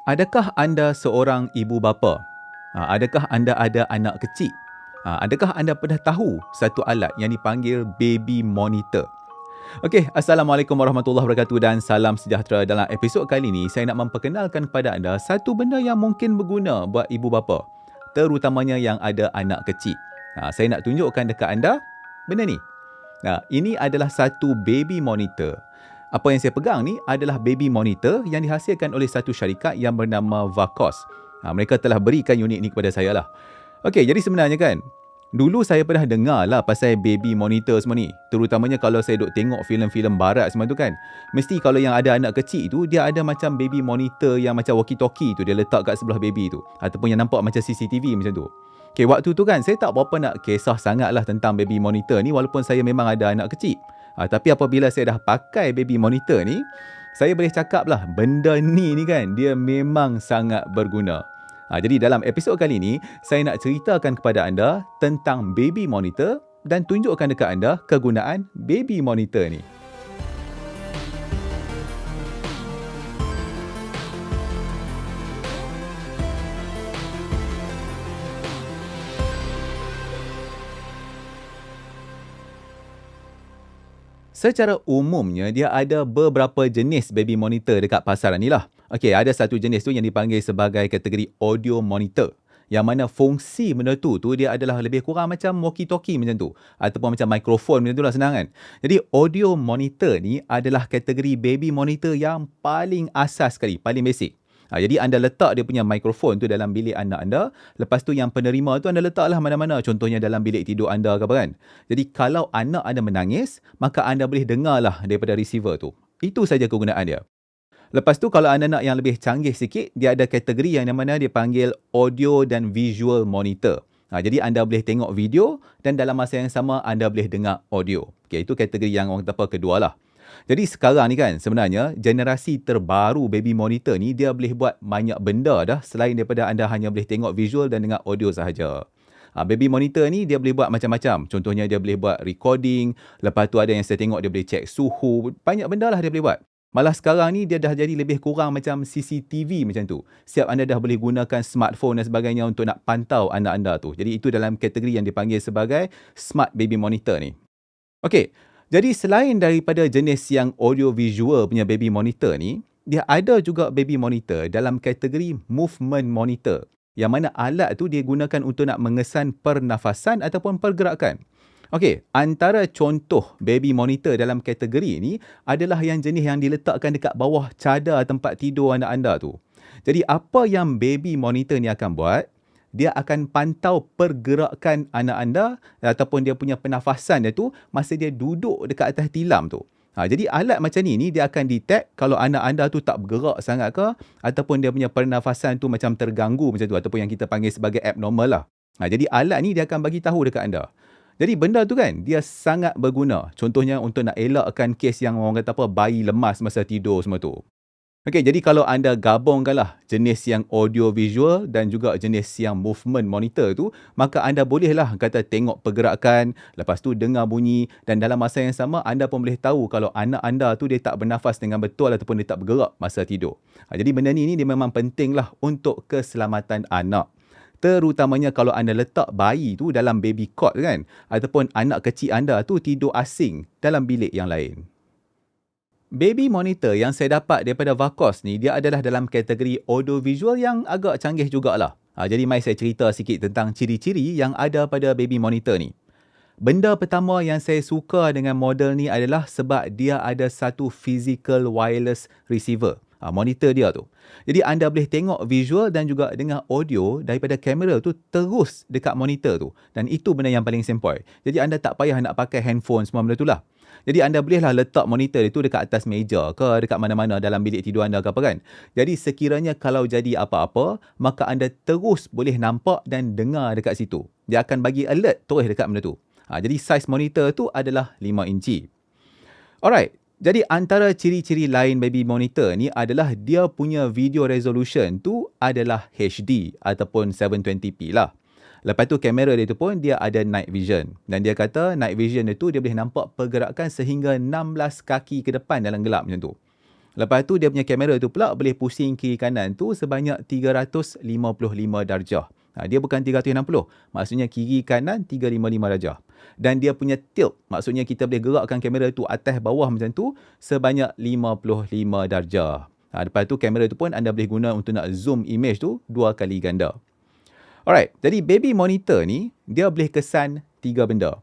Adakah anda seorang ibu bapa? Adakah anda ada anak kecil? Adakah anda pernah tahu satu alat yang dipanggil baby monitor? Okey, Assalamualaikum warahmatullahi wabarakatuh dan salam sejahtera. Dalam episod kali ini, saya nak memperkenalkan kepada anda satu benda yang mungkin berguna buat ibu bapa, terutamanya yang ada anak kecil. Saya nak tunjukkan dekat anda benda ni. Ini adalah satu baby monitor. Apa yang saya pegang ni adalah baby monitor yang dihasilkan oleh satu syarikat yang bernama Vacos. Mereka telah berikan unit ni kepada saya lah. Okey, jadi sebenarnya kan, dulu saya pernah dengar lah pasal baby monitor semua ni. Terutamanya kalau saya duk tengok filem-filem barat semua tu kan. Mesti kalau yang ada anak kecil tu, dia ada macam baby monitor yang macam walkie-talkie tu, dia letak kat sebelah baby tu. Ataupun yang nampak macam CCTV macam tu. Okay, waktu tu kan, saya tak berapa nak kisah sangat lah tentang baby monitor ni walaupun saya memang ada anak kecil. Tapi apabila saya dah pakai baby monitor ni, saya boleh cakap lah, benda ni kan, dia memang sangat berguna. Jadi dalam episod kali ni, saya nak ceritakan kepada anda tentang baby monitor dan tunjukkan dekat anda kegunaan baby monitor ni. Secara umumnya, dia ada beberapa jenis baby monitor dekat pasaran ni lah. Okey, ada satu jenis tu yang dipanggil sebagai kategori audio monitor. Yang mana fungsi benda tu dia adalah lebih kurang macam walkie-talkie macam tu. Ataupun macam mikrofon macam tu lah, senang kan. Jadi audio monitor ni adalah kategori baby monitor yang paling asas sekali, paling basic. Jadi anda letak dia punya mikrofon tu dalam bilik anak anda. Lepas tu yang penerima tu anda letaklah mana-mana. Contohnya dalam bilik tidur anda ke apa kan. Jadi kalau anak anda menangis, maka anda boleh dengarlah daripada receiver tu. Itu saja kegunaan dia. Lepas tu kalau anda nak yang lebih canggih sikit, dia ada kategori yang mana dia panggil audio dan visual monitor. Jadi anda boleh tengok video dan dalam masa yang sama anda boleh dengar audio. Okay, itu kategori yang orang kata apa kedua lah. Jadi sekarang ni kan, sebenarnya generasi terbaru baby monitor ni dia boleh buat banyak benda dah selain daripada anda hanya boleh tengok visual dan dengar audio sahaja. Baby monitor ni dia boleh buat macam-macam. Contohnya dia boleh buat recording, lepas tu ada yang saya tengok dia boleh check suhu, banyak benda lah dia boleh buat. Malah sekarang ni dia dah jadi lebih kurang macam CCTV macam tu. Siap anda dah boleh gunakan smartphone dan sebagainya untuk nak pantau anak anda tu. Jadi itu dalam kategori yang dipanggil sebagai smart baby monitor ni. Okey. Jadi selain daripada jenis yang audio visual punya baby monitor ni, dia ada juga baby monitor dalam kategori movement monitor. Yang mana alat tu dia gunakan untuk nak mengesan pernafasan ataupun pergerakan. Okey, antara contoh baby monitor dalam kategori ni adalah yang jenis yang diletakkan dekat bawah cadar tempat tidur anak anda tu. Jadi apa yang baby monitor ni akan buat? Dia akan pantau pergerakan anak anda ataupun dia punya pernafasan dia tu masa dia duduk dekat atas tilam tu. Jadi alat macam ni dia akan detect kalau anak anda tu tak bergerak sangat ke ataupun dia punya pernafasan tu macam terganggu macam tu ataupun yang kita panggil sebagai abnormal lah. Jadi alat ni dia akan bagi tahu dekat anda. Jadi benda tu kan dia sangat berguna. Contohnya untuk nak elakkan kes yang orang kata apa bayi lemas masa tidur semua tu. Okey, jadi kalau anda gabungkanlah jenis yang audio visual dan juga jenis yang movement monitor tu, maka anda bolehlah kata tengok pergerakan, lepas tu dengar bunyi dan dalam masa yang sama anda pun boleh tahu kalau anak anda tu dia tak bernafas dengan betul ataupun dia tak bergerak masa tidur. Jadi benda ni dia memang pentinglah untuk keselamatan anak. Terutamanya kalau anda letak bayi tu dalam baby cot kan, ataupun anak kecil anda tu tidur asing dalam bilik yang lain. Baby monitor yang saya dapat daripada Vacos ni, dia adalah dalam kategori audio visual yang agak canggih jugalah. Jadi mari saya cerita sikit tentang ciri-ciri yang ada pada baby monitor ni. Benda pertama yang saya suka dengan model ni adalah sebab dia ada satu physical wireless receiver. Monitor dia tu. Jadi anda boleh tengok visual dan juga dengar audio daripada kamera tu terus dekat monitor tu. Dan itu benda yang paling sempoi. Jadi anda tak payah nak pakai handphone semua benda tu lah. Jadi anda bolehlah letak monitor itu dekat atas meja ke dekat mana-mana dalam bilik tidur anda ke apa kan. Jadi sekiranya kalau jadi apa-apa, maka anda terus boleh nampak dan dengar dekat situ. Dia akan bagi alert terus dekat benda tu. Jadi saiz monitor tu adalah 5 inci. Alright. Jadi antara ciri-ciri lain baby monitor ni adalah dia punya video resolution tu adalah HD ataupun 720p lah. Lepas tu kamera dia tu pun dia ada night vision. Dan dia kata night vision dia tu dia boleh nampak pergerakan sehingga 16 kaki ke depan dalam gelap macam tu. Lepas tu dia punya kamera tu pula boleh pusing kiri kanan tu sebanyak 355 darjah. Dia bukan 360. Maksudnya kiri kanan 355 darjah. Dan dia punya tilt, maksudnya kita boleh gerakkan kamera tu atas bawah macam tu sebanyak 55 darjah. Lepas tu kamera tu pun anda boleh guna untuk nak zoom image tu 2 kali ganda. Alright, jadi baby monitor ni dia boleh kesan 3 benda.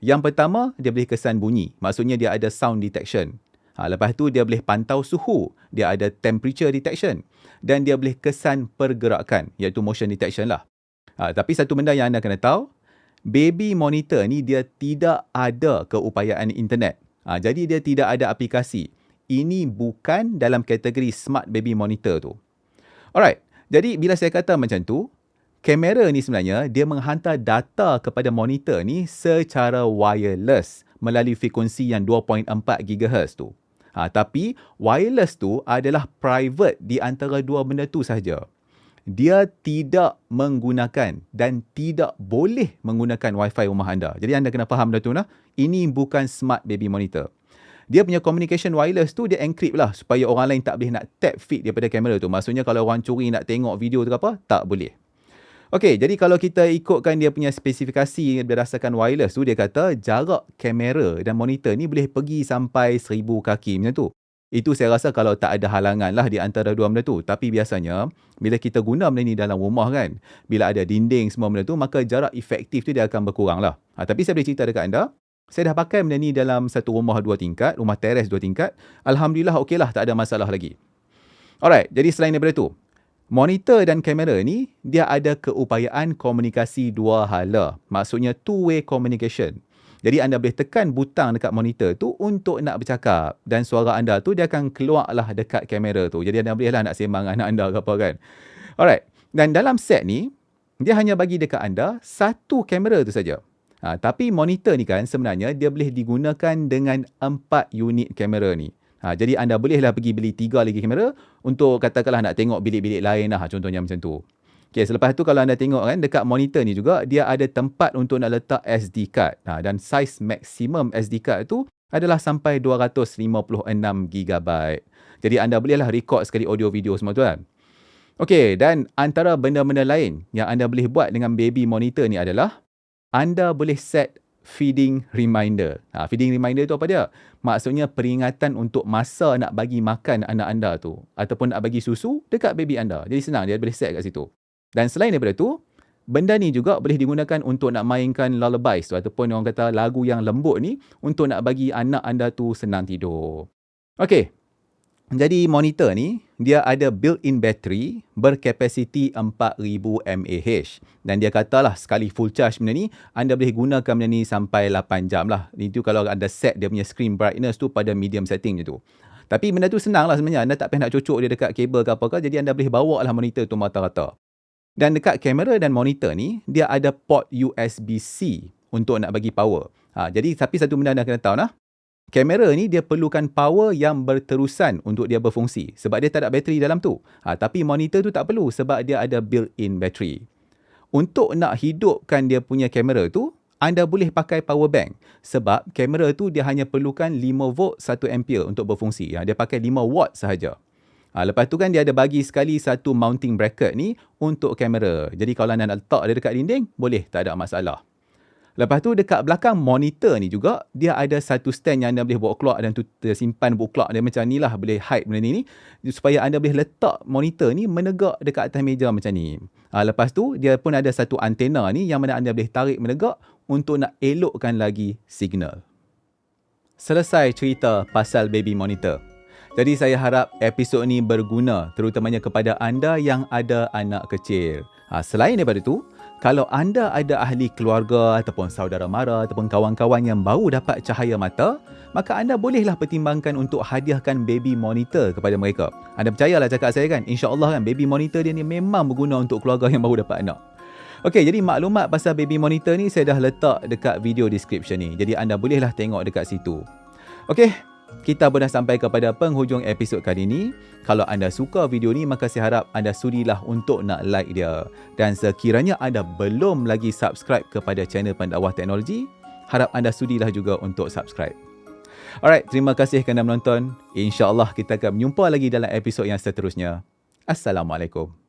Yang pertama, dia boleh kesan bunyi. Maksudnya dia ada sound detection. Lepas tu dia boleh pantau suhu. Dia ada temperature detection. Dan dia boleh kesan pergerakan, iaitu motion detection lah. Tapi satu benda yang anda kena tahu, baby monitor ni dia tidak ada keupayaan internet. Jadi dia tidak ada aplikasi. Ini bukan dalam kategori smart baby monitor tu. Alright, jadi bila saya kata macam tu, kamera ni sebenarnya dia menghantar data kepada monitor ni secara wireless melalui frekuensi yang 2.4 GHz tu. Tapi wireless tu adalah private di antara dua benda tu sahaja. Dia tidak menggunakan dan tidak boleh menggunakan Wi-Fi rumah anda. Jadi anda kena faham dah tu nah. Ini bukan smart baby monitor. Dia punya communication wireless tu dia encrypt lah supaya orang lain tak boleh nak tap feed daripada kamera tu. Maksudnya kalau orang curi nak tengok video tu apa, tak boleh. Okey, jadi kalau kita ikutkan dia punya spesifikasi berdasarkan wireless tu, dia kata jarak kamera dan monitor ni boleh pergi sampai 1000 kaki macam tu. Itu saya rasa kalau tak ada halangan lah di antara dua benda tu. Tapi biasanya, bila kita guna benda ni dalam rumah kan, bila ada dinding semua benda tu, maka jarak efektif tu dia akan berkurang lah. Tapi saya boleh cerita dekat anda, saya dah pakai benda ni dalam satu rumah 2 tingkat, rumah teres 2 tingkat. Alhamdulillah okey lah, tak ada masalah lagi. Alright, jadi selain daripada tu, monitor dan kamera ni, dia ada keupayaan komunikasi dua hala. Maksudnya two-way communication. Jadi anda boleh tekan butang dekat monitor tu untuk nak bercakap. Dan suara anda tu dia akan keluarlah dekat kamera tu. Jadi anda bolehlah nak sembang anak anda ke apa kan. Alright. Dan dalam set ni, dia hanya bagi dekat anda satu kamera tu saja. Tapi monitor ni kan sebenarnya dia boleh digunakan dengan 4 unit kamera ni. Jadi anda bolehlah pergi beli 3 lagi kamera untuk katakanlah nak tengok bilik-bilik lain lah. Contohnya macam tu. Okay, selepas tu kalau anda tengok kan dekat monitor ni juga dia ada tempat untuk nak letak SD card. Dan saiz maksimum SD card tu adalah sampai 256GB. Jadi anda bolehlah record sekali audio video semua tu kan. Okay, dan antara benda-benda lain yang anda boleh buat dengan baby monitor ni adalah anda boleh set feeding reminder. Feeding reminder tu apa dia? Maksudnya peringatan untuk masa nak bagi makan anak anda tu. Ataupun nak bagi susu dekat baby anda. Jadi senang, dia boleh set kat situ. Dan selain daripada tu, benda ni juga boleh digunakan untuk nak mainkan lullabies tu. Ataupun orang kata lagu yang lembut ni untuk nak bagi anak anda tu senang tidur. Okey. Jadi monitor ni, dia ada built-in battery berkapasiti 4000 mAh. Dan dia katalah sekali full charge benda ni, anda boleh gunakan benda ni sampai 8 jam lah. Itu kalau anda set dia punya screen brightness tu pada medium setting je tu. Tapi benda tu senang lah sebenarnya. Anda tak payah nak cocok dia dekat kabel ke apa ke. Jadi anda boleh bawa lah monitor tu rata-rata. Dan dekat kamera dan monitor ni, dia ada port USB-C untuk nak bagi power. Jadi tapi satu benda anda kena tahu lah. Kamera ni dia perlukan power yang berterusan untuk dia berfungsi. Sebab dia tak ada bateri dalam tu. Tapi monitor tu tak perlu sebab dia ada built-in battery. Untuk nak hidupkan dia punya kamera tu, anda boleh pakai power bank. Sebab kamera tu dia hanya perlukan 5 volt 1 ampere untuk berfungsi. Dia pakai 5 watt sahaja. Lepas tu kan dia ada bagi sekali satu mounting bracket ni untuk kamera. Jadi kalau anda nak letak dia dekat dinding, boleh, tak ada masalah. Lepas tu dekat belakang monitor ni juga, dia ada satu stand yang anda boleh bawa keluar dan tu simpan buklak dia macam ni lah. Boleh hide benda ni supaya anda boleh letak monitor ni menegak dekat atas meja macam ni. Lepas tu dia pun ada satu antena ni yang mana anda boleh tarik menegak untuk nak elokkan lagi signal. Selesai cerita pasal baby monitor. Jadi saya harap episod ni berguna terutamanya kepada anda yang ada anak kecil. Selain daripada tu, kalau anda ada ahli keluarga ataupun saudara mara ataupun kawan-kawan yang baru dapat cahaya mata, maka anda bolehlah pertimbangkan untuk hadiahkan baby monitor kepada mereka. Anda percayalah cakap saya kan, insya-Allah kan baby monitor dia ni memang berguna untuk keluarga yang baru dapat anak. Okey, jadi maklumat pasal baby monitor ni saya dah letak dekat video description ni. Jadi anda bolehlah tengok dekat situ. Okey, kita pun dah sampai kepada penghujung episod kali ini. Kalau anda suka video ni, maka saya harap anda sudilah untuk nak like dia. Dan sekiranya anda belum lagi subscribe kepada channel Pendakwah Teknologi, harap anda sudilah juga untuk subscribe. Alright, terima kasih kerana menonton. InsyaAllah kita akan berjumpa lagi dalam episod yang seterusnya. Assalamualaikum.